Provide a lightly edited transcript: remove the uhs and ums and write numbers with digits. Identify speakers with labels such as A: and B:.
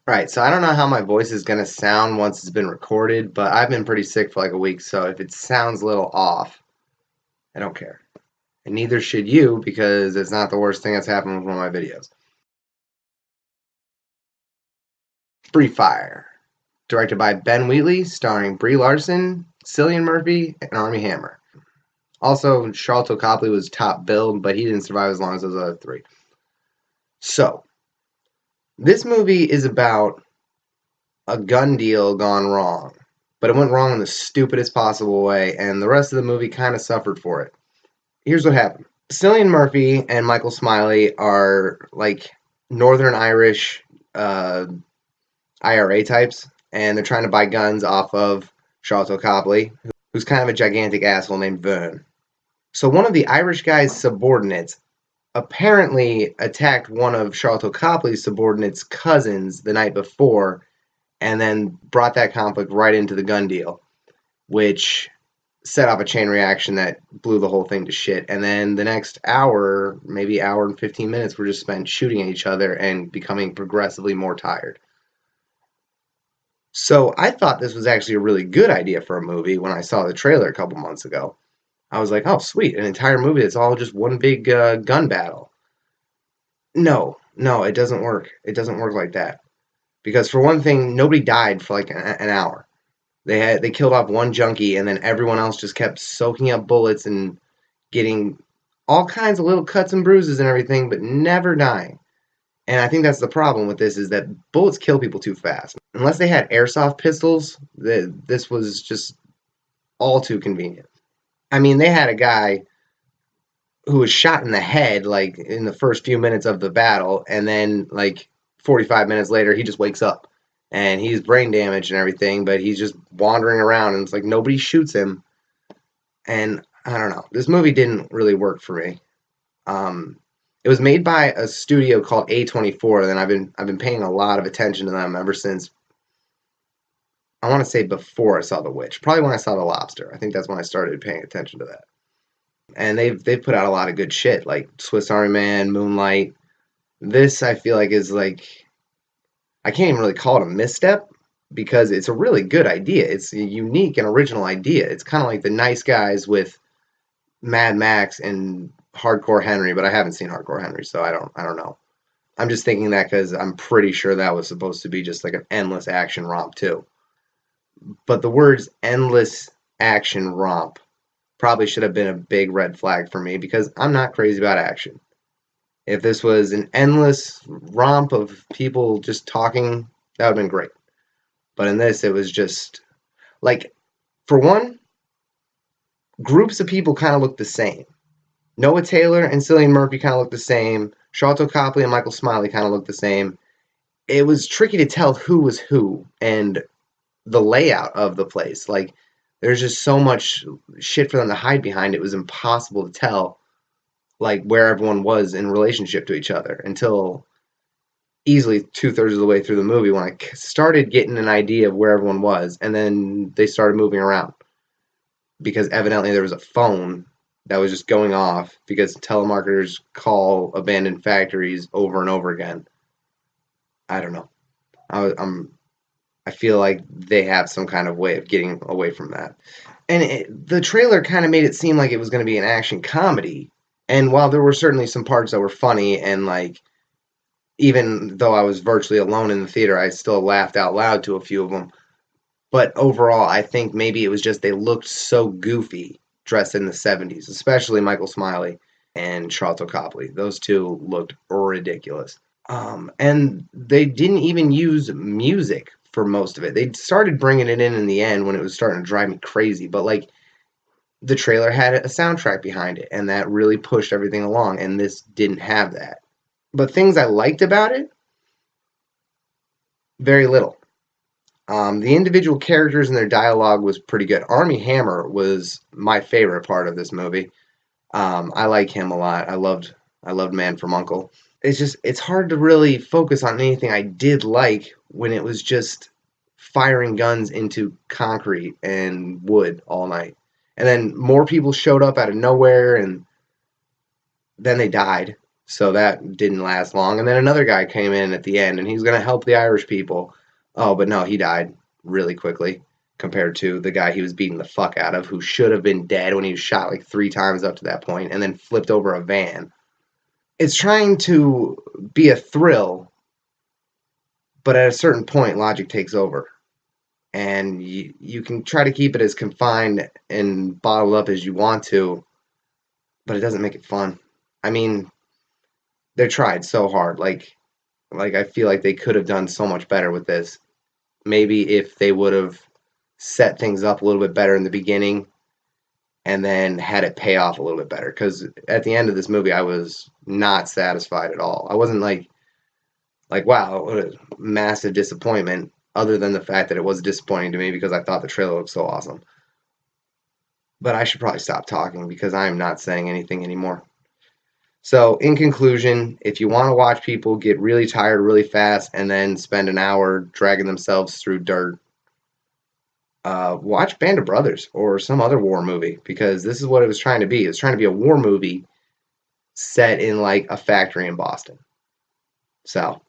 A: Right, so I don't know how my voice is going to sound once it's been recorded, but I've been pretty sick for like a week, so if it sounds a little off, I don't care. And neither should you, because it's not the worst thing that's happened with one of my videos. Free Fire, directed by Ben Wheatley, starring Brie Larson, Cillian Murphy, and Armie Hammer. Also, Charlton Copley was top billed, but he didn't survive as long as those other three. So, this movie is about a gun deal gone wrong, but it went wrong in the stupidest possible way, and the rest of the movie kind of suffered for it. Here's what happened. Cillian Murphy and Michael Smiley are like Northern Irish IRA types, and they're trying to buy guns off of Charlton Copley, who's kind of a gigantic asshole named Vern. So one of the Irish guy's subordinates apparently attacked one of Charlton Copley's subordinates' cousins the night before, and then brought that conflict right into the gun deal, which set off a chain reaction that blew the whole thing to shit. And then the next hour, maybe hour and 15 minutes, were just spent shooting at each other and becoming progressively more tired. So I thought this was actually a really good idea for a movie when I saw the trailer a couple months ago. I was like, oh, sweet, an entire movie that's all just one big gun battle. No, it doesn't work. It doesn't work like that. Because for one thing, nobody died for like an hour. They killed off one junkie, and then everyone else just kept soaking up bullets and getting all kinds of little cuts and bruises and everything, but never dying. And I think that's the problem with this, is that bullets kill people too fast. Unless they had airsoft pistols, this was just all too convenient. I mean, they had a guy who was shot in the head like in the first few minutes of the battle, and then like 45 minutes later he just wakes up and he's brain damaged and everything, but he's just wandering around, and it's like nobody shoots him. And I don't know, this movie didn't really work for me. It was made by a studio called A24, and I've been paying a lot of attention to them ever since, I want to say, before I saw The Witch, probably when I saw The Lobster. I think that's when I started paying attention to that. And they've put out a lot of good shit like Swiss Army Man, Moonlight. This I feel like is like, I can't even really call it a misstep, because it's a really good idea. It's a unique and original idea. It's kind of like The Nice Guys with Mad Max and Hardcore Henry, but I haven't seen Hardcore Henry, so I don't know. I'm just thinking that because I'm pretty sure that was supposed to be just like an endless action romp too. But the words endless action romp probably should have been a big red flag for me, because I'm not crazy about action. If this was an endless romp of people just talking, that would have been great. But in this, it was just like, for one, groups of people kind of look the same. Noah Taylor and Cillian Murphy kind of look the same. Charlton Copley and Michael Smiley kind of look the same. It was tricky to tell who was who, and the layout of the place. Like, there's just so much shit for them to hide behind. It was impossible to tell like where everyone was in relationship to each other until easily 2/3 of the way through the movie, when I started getting an idea of where everyone was, and then they started moving around because evidently there was a phone that was just going off because telemarketers call abandoned factories over and over again. I don't know. I feel like they have some kind of way of getting away from that. And the trailer kind of made it seem like it was going to be an action comedy. And while there were certainly some parts that were funny, and like, even though I was virtually alone in the theater, I still laughed out loud to a few of them. But overall, I think maybe it was just they looked so goofy dressed in the 70s, especially Michael Smiley and Charlton Copley. Those two looked ridiculous. And they didn't even use music for most of it. They started bringing it in the end when it was starting to drive me crazy. But like, the trailer had a soundtrack behind it, and that really pushed everything along, and this didn't have that. But things I liked about it, very little. The individual characters and their dialogue was pretty good. Armie Hammer was my favorite part of this movie. I like him a lot. I loved Man from Uncle. It's hard to really focus on anything I did like when it was just firing guns into concrete and wood all night. And then more people showed up out of nowhere, and then they died. So that didn't last long. And then another guy came in at the end, and he's going to help the Irish people. Oh, but no, he died really quickly compared to the guy he was beating the fuck out of, who should have been dead when he was shot like 3 times up to that point, and then flipped over a van. It's trying to be a thrill, but at a certain point, logic takes over. And you can try to keep it as confined and bottled up as you want to, but it doesn't make it fun. I mean, they tried so hard. Like I feel like they could have done so much better with this. Maybe if they would have set things up a little bit better in the beginning and then had it pay off a little bit better. Because at the end of this movie, I was not satisfied at all. I wasn't like wow, what a massive disappointment. Other than the fact that it was disappointing to me because I thought the trailer looked so awesome. But I should probably stop talking because I am not saying anything anymore. So, in conclusion, if you want to watch people get really tired really fast and then spend an hour dragging themselves through dirt, watch Band of Brothers or some other war movie because this is what it was trying to be. It was trying to be a war movie set in like a factory in Boston. So,